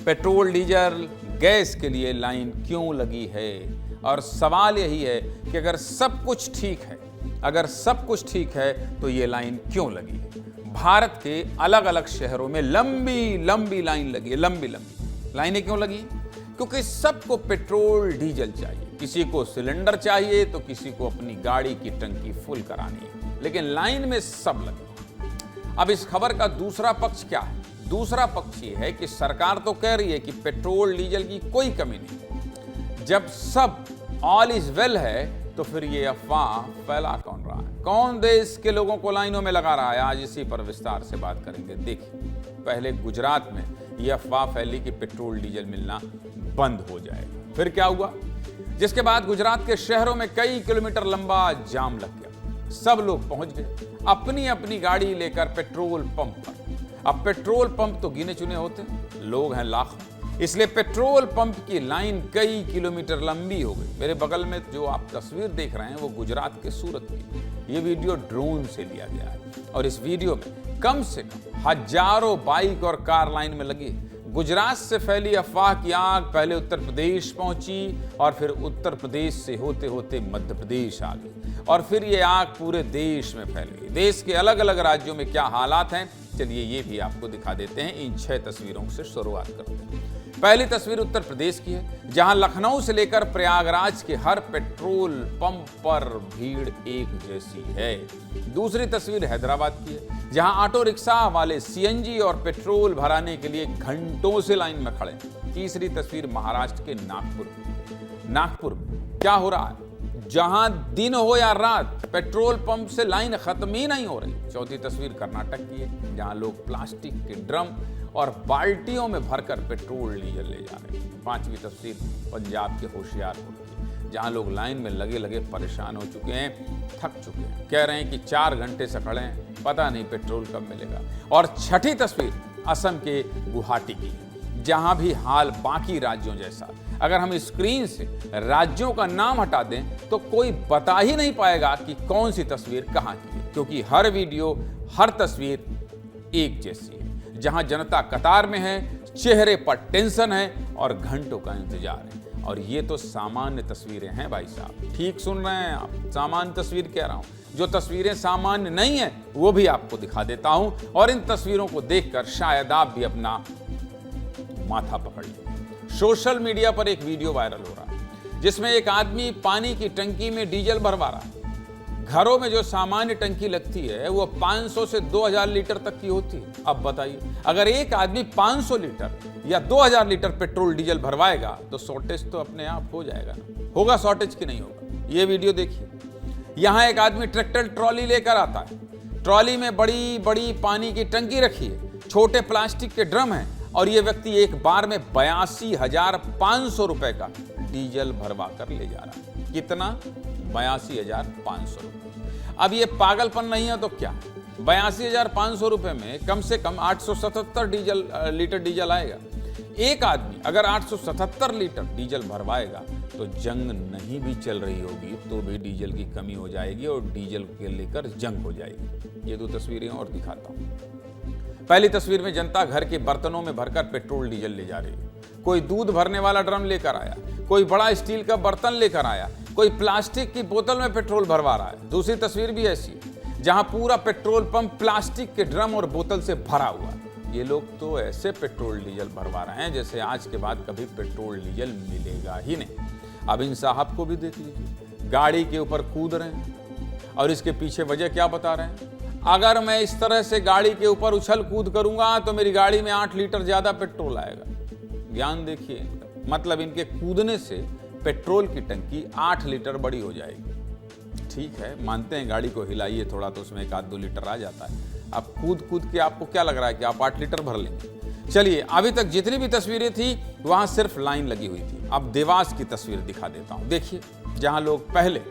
Petrol, diesel, gas के लिए line क्यों लगी है? और सवाल यही है कि अगर सब कुछ ठीक है तो ये लाइन क्यों लगी है? भारत के अलग अलग शहरों में लंबी लंबी लाइन लगी है। लंबी लाइनें क्यों लगी? क्योंकि सबको पेट्रोल, डीजल चाहिए। किसी को सिलेंडर चाहिए तो किसी को अपनी गाड़ी की टंकी फुल करानी है, लेकिन लाइन में सब लगे। अब इस खबर का दूसरा पक्ष क्या है? दूसरा पक्ष ये है कि सरकार तो कह रही है कि पेट्रोल, डीजल की कोई कमी नहीं। जब सब ऑल इज वेल है तो फिर ये अफवाह फैला कौन रहा है? कौन देश के लोगों को लाइनों में लगा रहा है? आज इसी पर विस्तार से बात करेंगे। देखिए, पहले गुजरात में यह अफवाह फैली कि पेट्रोल, डीजल मिलना बंद हो जाएगा। फिर क्या हुआ? जिसके बाद गुजरात के शहरों में कई किलोमीटर लंबा जाम लग गया। सब लोग पहुंच गए अपनी अपनी गाड़ी लेकर पेट्रोल पंप पर। अब पेट्रोल पंप तो गिने चुने होते, लोग हैं लाखों, इसलिए पेट्रोल पंप की लाइन कई किलोमीटर लंबी हो गई। मेरे बगल में जो आप तस्वीर देख रहे हैं वो गुजरात के सूरत की। ये वीडियो ड्रोन से लिया गया है और इस वीडियो में कम से कम हजारों बाइक और कार लाइन में लगी। गुजरात से फैली अफवाह की आग पहले उत्तर प्रदेश पहुंची और फिर उत्तर प्रदेश से होते होते मध्य प्रदेश आ गई और फिर ये आग पूरे देश में फैल गई। देश के अलग अलग राज्यों में क्या हालात हैं, चलिए ये भी आपको दिखा देते हैं। इन 6 तस्वीरों से शुरुआत करते हैं। पहली तस्वीर उत्तर प्रदेश की है, जहां लखनऊ से लेकर प्रयागराज के हर पेट्रोल पंप पर भीड़ एक जैसी है। दूसरी तस्वीर हैदराबाद की है, जहां ऑटो रिक्शा वाले सीएनजी और पेट्रोल भराने के लिए घंटों से लाइन में खड़े। तीसरी तस्वीर महाराष्ट्र के नागपुर में क्या हो रहा है, जहां दिन हो या रात पेट्रोल पंप से लाइन खत्म ही नहीं हो रही। चौथी तस्वीर कर्नाटक की है, जहां लोग प्लास्टिक के ड्रम और बाल्टियों में भरकर पेट्रोल, डीजल ले जा रहे हैं। पांचवी तस्वीर पंजाब के होशियारपुर की, जहां लोग लाइन में लगे लगे परेशान हो चुके हैं, थक चुके हैं, कह रहे हैं कि 4 घंटे से खड़े हैं, पता नहीं पेट्रोल कब मिलेगा। और छठी तस्वीर असम के गुवाहाटी की, जहां भी हाल बाकी राज्यों जैसा। अगर हम स्क्रीन से राज्यों का नाम हटा दें तो कोई बता ही नहीं पाएगा कि कौन सी तस्वीर कहां की है, क्योंकि हर वीडियो, हर तस्वीर एक जैसी है। जहां जनता कतार में है, चेहरे पर टेंशन है और घंटों का इंतजार है। और ये तो सामान्य तस्वीरें हैं भाई साहब, ठीक सुन रहे हैं आप, सामान्य तस्वीर कह रहा हूं। जो तस्वीरें सामान्य नहीं है वो भी आपको दिखा देता हूं और इन तस्वीरों को देखकर शायद आप भी अपना माथा पकड़ लें। सोशल मीडिया पर एक वीडियो वायरल हो रहा है जिसमें एक आदमी पानी की टंकी में डीजल भरवा रहा है। घरों में जो सामान्य टंकी लगती है वो 500 से 2000 लीटर तक की होती है। अब बताइए, अगर एक आदमी 500 लीटर या 2000 लीटर पेट्रोल, डीजल भरवाएगा तो शॉर्टेज तो अपने आप हो जाएगा ना। होगा शॉर्टेज कि नहीं होगा? ये वीडियो देखिए। यहां एक आदमी ट्रैक्टर ट्रॉली लेकर आता है। ट्रॉली में बड़ी बड़ी पानी की टंकी रखी है, छोटे प्लास्टिक के ड्रम हैं और ये व्यक्ति एक बार में 82,500 रुपए का डीजल भरवा कर ले जा रहा है। कितना? 82,500 रुपये। अब ये पागलपन नहीं है तो क्या? 82,500 रुपये में कम से कम 877 लीटर डीजल आएगा। एक आदमी अगर 877 लीटर डीजल भरवाएगा तो जंग नहीं भी चल रही होगी तो भी डीजल की कमी हो जाएगी और डीजल के लेकर जंग हो जाएगी। ये 2 तस्वीरें और दिखाता हूँ। पहली तस्वीर में जनता घर के बर्तनों में भरकर पेट्रोल, डीजल ले जा रही है। कोई दूध भरने वाला ड्रम लेकर आया, कोई बड़ा स्टील का बर्तन लेकर आया, कोई प्लास्टिक की बोतल में पेट्रोल भरवा रहा है। दूसरी तस्वीर भी ऐसी है, जहां पूरा पेट्रोल पंप प्लास्टिक के ड्रम और बोतल से भरा हुआ है। ये लोग तो ऐसे पेट्रोल, डीजल भरवा रहे हैं जैसे आज के बाद कभी पेट्रोल, डीजल मिलेगा ही नहीं। अब इन साहब को भी देख लीजिए, गाड़ी के ऊपर कूद रहे हैं और इसके पीछे वजह क्या बता रहे हैं? अगर मैं इस तरह से गाड़ी के ऊपर उछल कूद करूंगा तो मेरी गाड़ी में 8 लीटर ज्यादा पेट्रोल आएगा। ज्ञान देखिए इनका, मतलब इनके कूदने से पेट्रोल की टंकी 8 लीटर बड़ी हो जाएगी। ठीक है, मानते हैं गाड़ी को हिलाइए थोड़ा तो उसमें 1-2 लीटर आ जाता है। अब कूद के आपको क्या लग रहा है कि आप 8 लीटर भर लेंगे? चलिए, अभी तक जितनी भी तस्वीरें थी वहां सिर्फ लाइन लगी हुई थी। अब देवास की तस्वीर दिखा देता हूं। देखिए, जहां लोग पहले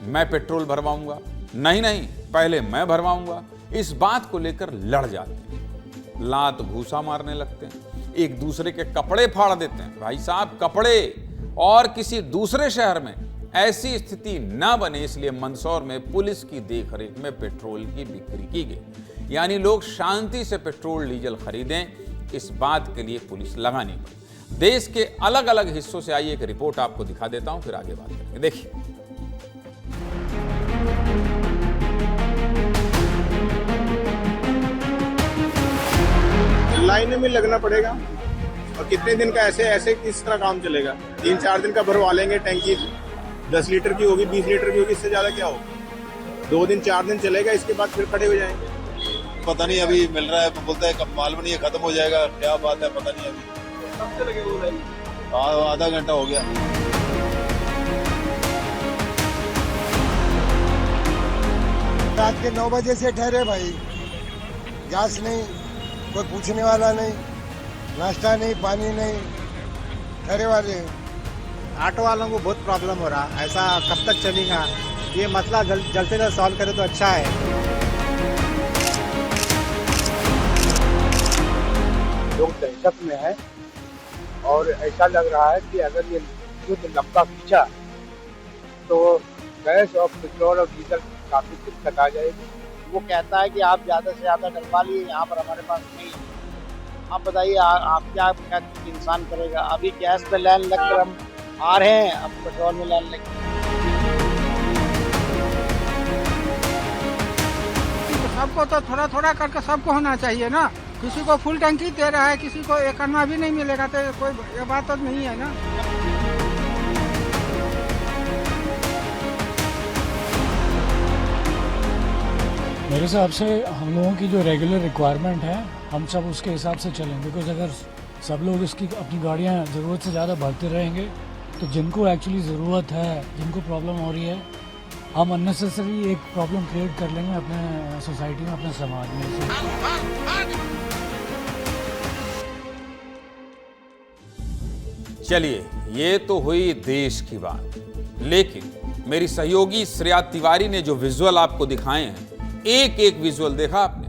मैं पेट्रोल भरवाऊंगा, नहीं पहले मैं भरवाऊंगा, इस बात को लेकर लड़ जाते हैं, लात घूसा मारने लगते हैं, एक दूसरे के कपड़े फाड़ देते हैं। भाई साहब, कपड़े, और किसी दूसरे शहर में ऐसी स्थिति ना बने इसलिए मंदसौर में पुलिस की देखरेख में पेट्रोल की बिक्री की गई। यानी लोग शांति से पेट्रोल, डीजल खरीदें, इस बात के लिए पुलिस लगानी पड़ी। देश के अलग अलग हिस्सों से आई एक रिपोर्ट आपको दिखा देता हूं, फिर आगे बात करेंगे। देखिए, लाइन में लगना पड़ेगा और कितने दिन का ऐसे किस तरह काम चलेगा? 3-4 दिन का भरवा लेंगे टैंकी, 10 लीटर की होगी, 20 लीटर की होगी, इससे ज्यादा क्या होगा? 2 दिन 4 दिन चलेगा, इसके बाद फिर खड़े हो जाएंगे। पता नहीं, अभी मिल रहा है, बोलता है कब मालूम नहीं है, खत्म हो जाएगा, क्या बात है पता नहीं। अभी कब से लगे वो लाइन? आधा घंटा हो गया। रात के 9 बजे से ठहरे भाई, गैस नहीं, कोई पूछने वाला नहीं, नाश्ता नहीं, पानी नहीं, ठहरे वाले। ऑटो वालों को बहुत प्रॉब्लम हो रहा है, ऐसा कब तक चलेगा? ये मसला जल्द से जल्द सॉल्व करे तो अच्छा है। लोग दहशत में है और ऐसा लग रहा है कि अगर ये युद्ध लंबा खींचा तो गैस और पेट्रोल और डीजल की काफी दिक्कत आ जाएगी। वो कहता है कि आप ज़्यादा से ज़्यादा डलवा लिए, यहाँ पर हमारे पास नहीं। आप बताइए, आप क्या इंसान करेगा? अभी गैस पे लाइन लग कर हम आ रहे हैं, अब पेट्रोल में लाइन लग। सबको तो थोड़ा थोड़ा करके सबको होना चाहिए ना। किसी को फुल टंकी दे रहा है, किसी को एक अन्ना भी नहीं मिलेगा, तो कोई ये बात तो नहीं है ना। मेरे हिसाब से हम लोगों की जो रेगुलर रिक्वायरमेंट है, हम सब उसके हिसाब से चलें। बिकॉज अगर सब लोग इसकी अपनी गाड़ियाँ ज़रूरत से ज़्यादा भरते रहेंगे तो जिनको एक्चुअली ज़रूरत है, जिनको प्रॉब्लम हो रही है, हम अननेसेसरी एक प्रॉब्लम क्रिएट कर लेंगे अपने सोसाइटी में, अपने समाज में। चलिए, ये तो हुई देश की बात, लेकिन मेरी सहयोगी श्रेया तिवारी ने जो विजुअल आपको दिखाए हैं, एक एक विजुअल देखा आपने?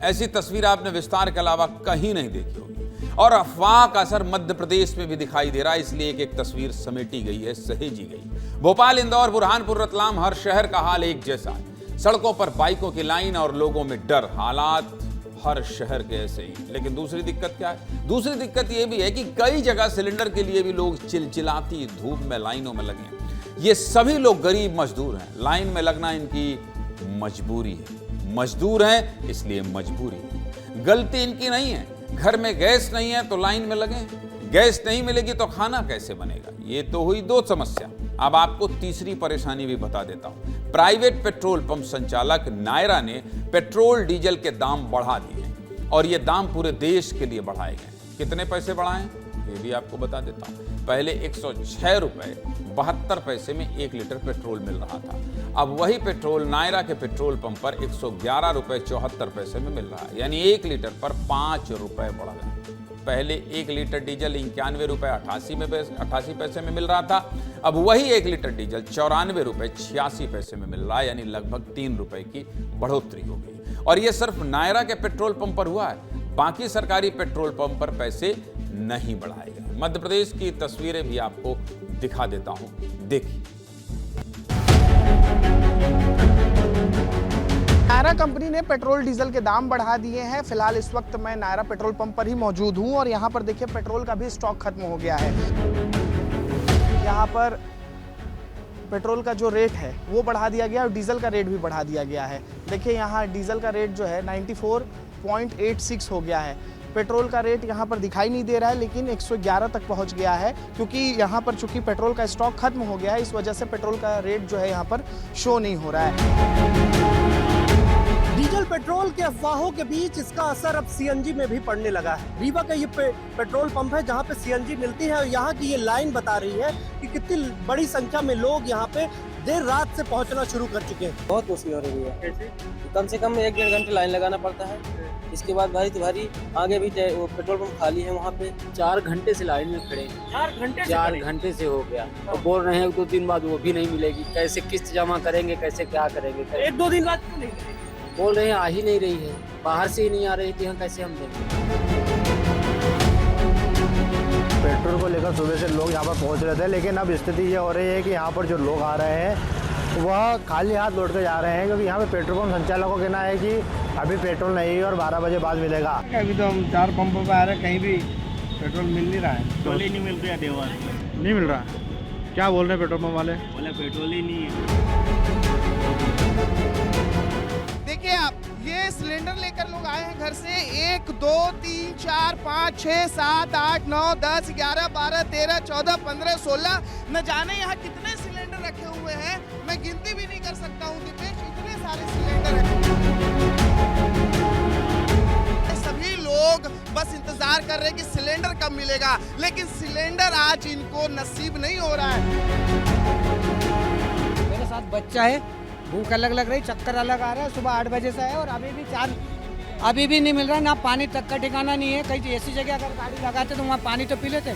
ऐसी तस्वीर आपने विस्तार के अलावा कहीं नहीं देखी होगी। और अफवाह का असर मध्य प्रदेश में भी दिखाई दे रहा है, इसलिए एक एक तस्वीर समेटी गई है, सहेजी गई। भोपाल, इंदौर, बुरहानपुर, रतलाम, हर शहर का हाल एक जैसा है। सड़कों पर बाइकों की लाइन और लोगों में डर। हालात हर शहर के ऐसे ही। लेकिन दूसरी दिक्कत क्या है? दूसरी दिक्कत यह भी है कि कई जगह सिलेंडर के लिए भी लोग चिलचिलाती धूप में लाइनों में लगे हैं। ये सभी लोग गरीब मजदूर हैं, लाइन में लगना इनकी मजबूरी है। मजदूर हैं इसलिए मजबूरी है, गलती इनकी नहीं है। घर में गैस नहीं है तो लाइन में लगे, गैस नहीं मिलेगी तो खाना कैसे बनेगा? ये तो हुई दो समस्या। अब आपको तीसरी परेशानी भी बता देता हूं। प्राइवेट पेट्रोल पंप संचालक नायरा ने पेट्रोल डीजल के दाम बढ़ा दिए हैं और ये दाम पूरे देश के लिए बढ़ाए गए। कितने पैसे बढ़ाए ये भी आपको बता देता हूं। पहले 106 रुपए 72 पैसे में 1 लीटर पेट्रोल मिल रहा था। अब वही पेट्रोल नायरा के पेट्रोल पंप पर 111 रुपए 74 पैसे में मिल रहा है, यानी 1 लीटर पर 5 रुपए बढ़ गए। पहले 1 लीटर डीजल 91 रुपए 88 पैसे में मिल रहा था, अब वही 1 लीटर डीजल 94 रुपए 86 पैसे में मिल रहा है, यानी लगभग 3 रुपए की बढ़ोतरी हो गई। और ये सिर्फ नायरा के पेट्रोल पंप पर हुआ है, बाकी सरकारी पेट्रोल पंप पर पैसे नहीं बढ़ाए गए। मध्य प्रदेश की तस्वीरें भी आपको दिखा देता हूं, देखिए। नायरा कंपनी ने पेट्रोल डीजल के दाम बढ़ा दिए हैं। फिलहाल इस वक्त मैं नायरा पेट्रोल पंप पर ही मौजूद हूं और यहां पर देखिए पेट्रोल का भी स्टॉक खत्म हो गया है। यहां पर पेट्रोल का जो रेट है वो बढ़ा दिया गया और डीजल का रेट भी बढ़ा दिया गया है। देखिए यहाँ डीजल का रेट जो है 94.86 हो गया है। पेट्रोल का रेट यहाँ पर दिखाई नहीं दे रहा है, लेकिन 111 तक पहुँच गया है, क्योंकि यहाँ पर चूंकि पेट्रोल का स्टॉक खत्म हो गया है, इस वजह से पेट्रोल का रेट जो है यहाँ पर शो नहीं हो रहा है। डीजल पेट्रोल के अफवाहों के बीच इसका असर अब सीएनजी में भी पड़ने लगा है। रीवा का ये पेट्रोल पंप है जहाँ पे सीएनजी मिलती है और यहाँ की ये लाइन बता रही है कि कितनी बड़ी संख्या में लोग यहाँ पे देर रात से पहुँचना शुरू कर चुके हैं। बहुत मुश्किल हो रही है, कम से कम 1-1.5 घंटे लाइन लगाना पड़ता है। इसके बाद भारी तो भारी आगे भी पेट्रोल पंप खाली है, वहाँ पे 4 घंटे से लाइन में खड़े। 4 घंटे से हो गया और बोल रहे हैं 2 दिन बाद वो भी नहीं मिलेगी। कैसे किस्त जमा करेंगे, कैसे क्या करेंगे? 1-2 दिन बाद नहीं बोल रहे हैं आ ही नहीं रही है, बाहर से ही नहीं आ रही थी, हम कैसे हम देंगे? पेट्रोल को लेकर सुबह से लोग यहाँ पर पहुँच रहे थे, लेकिन अब स्थिति ये हो रही है कि यहाँ पर जो लोग आ रहे हैं वह खाली हाथ लौट के जा रहे हैं, क्योंकि यहाँ पे पेट्रोल पंप संचालकों का कहना है कि अभी पेट्रोल नहीं है और 12 बजे बाद मिलेगा। अभी तो हम 4 पंपों पे आ रहे हैं, कहीं भी पेट्रोल मिल नहीं रहा है। पेट्रोल ही नहीं मिल रहा है देवास में। नहीं मिल रहा। क्या बोल रहे हैं पेट्रोल पंप वाले? बोले पेट्रोल ही नहीं है। देखिए आप, ये सिलेंडर लेकर लोग आए हैं घर से। 1 2 3 4 5 6 7 8 9 10 11 12 13 14 15 16 न जाने यहाँ कितने सिलेंडर रखे हुए हैं, मैं गिनती भी नहीं कर सकता हूँ दिपेश, इतने सारे सिलेंडर हैं। सभी लोग बस इंतजार कर रहे हैं कि सिलेंडर कब मिलेगा, लेकिन सिलेंडर आज इनको नसीब नहीं हो रहा है। मेरे साथ बच्चा है, भूख अलग लग रही, चक्कर अलग आ रहा है। सुबह 8 बजे से है और अभी भी नहीं मिल रहा है। ना पानी तक का ठिकाना नहीं है। कहीं ऐसी जगह अगर गाड़ी लगाते तो वहाँ पानी तो पी लेते।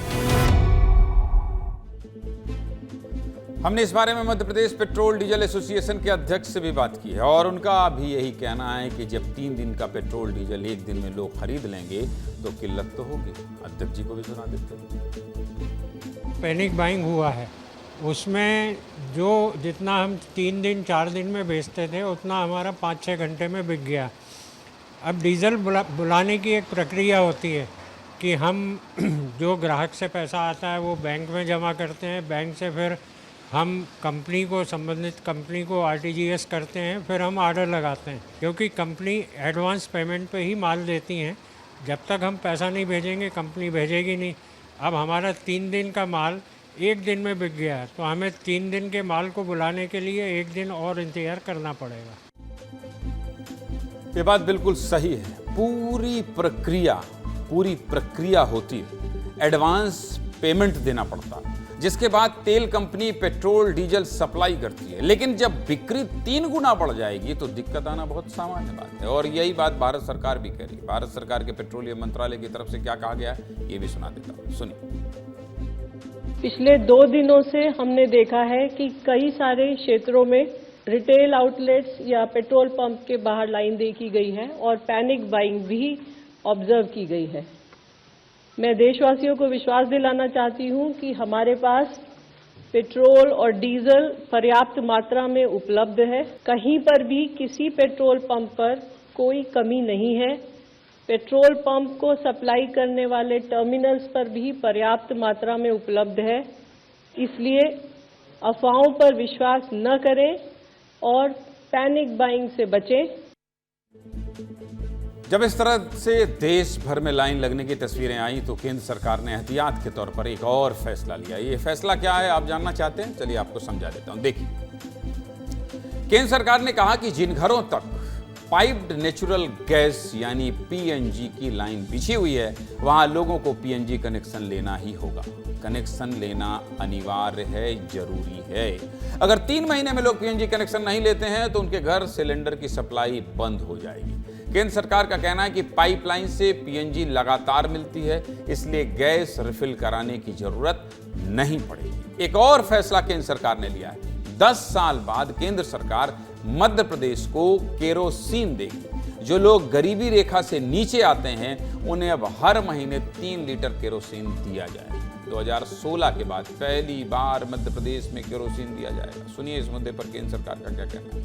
हमने इस बारे में Madhya Pradesh petrol diesel association के अध्यक्ष से भी बात की है और उनका भी यही कहना है कि जब 3 दिन का पेट्रोल डीजल एक दिन में लोग खरीद लेंगे तो किल्लत तो होगी। अध्यक्ष जी को भी सुना देते हैं। पैनिक बाइंग हुआ है, उसमें जो जितना हम 3 दिन 4 दिन में बेचते थे उतना हमारा 5-6 घंटे में बिक गया। अब डीजल बुलाने की एक प्रक्रिया होती है कि हम जो ग्राहक से पैसा आता है वो बैंक में जमा करते हैं, बैंक से फिर हम कंपनी को, संबंधित कंपनी को आरटीजीएस करते हैं, फिर हम ऑर्डर लगाते हैं, क्योंकि कंपनी एडवांस पेमेंट पे ही माल देती हैं। जब तक हम पैसा नहीं भेजेंगे कंपनी भेजेगी नहीं। अब हमारा 3 दिन का माल 1 दिन में बिक गया, तो हमें 3 दिन के माल को बुलाने के लिए 1 दिन और इंतजार करना पड़ेगा। ये बात बिल्कुल सही है। पूरी प्रक्रिया होती है, एडवांस पेमेंट देना पड़ता है, जिसके बाद तेल कंपनी पेट्रोल डीजल सप्लाई करती है। लेकिन जब बिक्री 3 गुना बढ़ जाएगी तो दिक्कत आना बहुत सामान्य बात है और यही बात भारत सरकार भी कह रही है। भारत सरकार के पेट्रोलियम मंत्रालय की तरफ से क्या कहा गया है ये भी सुना देता हूं, सुनिए। पिछले 2 दिनों से हमने देखा है कि कई सारे क्षेत्रों में रिटेल आउटलेट्स या पेट्रोल पंप के बाहर लाइन देखी गई है और पैनिक बाइंग भी ऑब्जर्व की गई है। मैं देशवासियों को विश्वास दिलाना चाहती हूं कि हमारे पास पेट्रोल और डीजल पर्याप्त मात्रा में उपलब्ध है। कहीं पर भी किसी पेट्रोल पंप पर कोई कमी नहीं है। पेट्रोल पंप को सप्लाई करने वाले टर्मिनल्स पर भी पर्याप्त मात्रा में उपलब्ध है। इसलिए अफवाहों पर विश्वास न करें और पैनिक बाइंग से बचें। जब इस तरह से देश भर में लाइन लगने की तस्वीरें आई तो केंद्र सरकार ने एहतियात के तौर पर एक और फैसला लिया। ये फैसला क्या है आप जानना चाहते हैं? चलिए आपको समझा देता हूं। देखिए, केंद्र सरकार ने कहा कि जिन घरों तक पाइप्ड नेचुरल गैस यानी पीएनजी की लाइन बिछी हुई है वहां लोगों को पीएनजी कनेक्शन लेना ही होगा। कनेक्शन लेना अनिवार्य है, जरूरी है। अगर 3 महीने में लोग पीएनजी कनेक्शन नहीं लेते हैं तो उनके घर सिलेंडर की सप्लाई बंद हो जाएगी। केंद्र सरकार का कहना है कि पाइपलाइन से पीएनजी लगातार मिलती है, इसलिए गैस रिफिल कराने की जरूरत नहीं पड़ेगी। एक और फैसला केंद्र सरकार ने लिया है। 10 साल बाद केंद्र सरकार मध्य प्रदेश को केरोसिन देगी। जो लोग गरीबी रेखा से नीचे आते हैं उन्हें अब हर महीने 3 लीटर केरोसिन दिया जाएगा। 2016 के बाद पहली बार मध्य प्रदेश में केरोसिन दिया जाएगा। सुनिए इस मुद्दे पर केंद्र सरकार का क्या कहना है।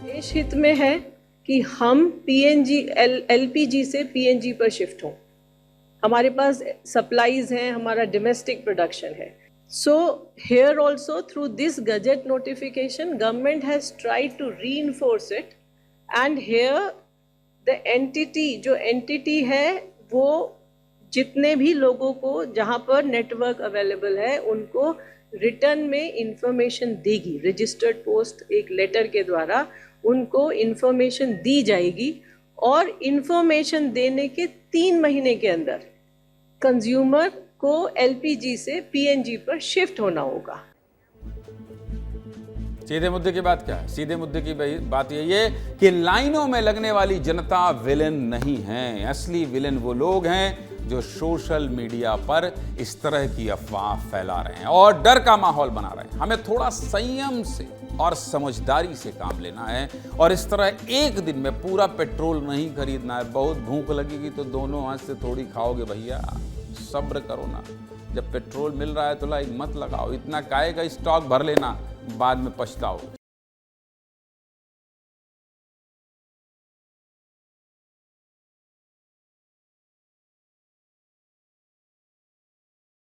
देश हित में है कि हम पीएनजी एलपीजी से पीएनजी पर शिफ्ट हों। हमारे पास सप्लाईज हैं, हमारा डोमेस्टिक प्रोडक्शन है। So here also through this gazette notification, government has tried to reinforce it, and here the entity जो entity है वो जितने भी लोगों को जहाँ पर नेटवर्क अवेलेबल है उनको रिटर्न में इंफॉर्मेशन देगी। रजिस्टर्ड पोस्ट एक लेटर के द्वारा उनको इंफॉर्मेशन दी जाएगी और इंफॉर्मेशन देने के 3 महीने के अंदर कंज्यूमर को एलपीजी से पीएनजी पर शिफ्ट होना होगा। सीधे मुद्दे की बात क्या है? सीधे मुद्दे की बात यही है कि लाइनों में लगने वाली जनता विलेन नहीं है। असली विलेन वो लोग हैं जो सोशल मीडिया पर इस तरह की अफवाह फैला रहे हैं और डर का माहौल बना रहे हैं। हमें थोड़ा संयम से और समझदारी से काम लेना है और इस तरह एक दिन में पूरा पेट्रोल नहीं खरीदना है। बहुत भूख लगेगी तो दोनों हाथ से थोड़ी खाओगे भैया, सब्र करो ना। जब पेट्रोल मिल रहा है तो लाइक मत लगाओ, इतना काहे का स्टॉक भर लेना, बाद में पछताओ।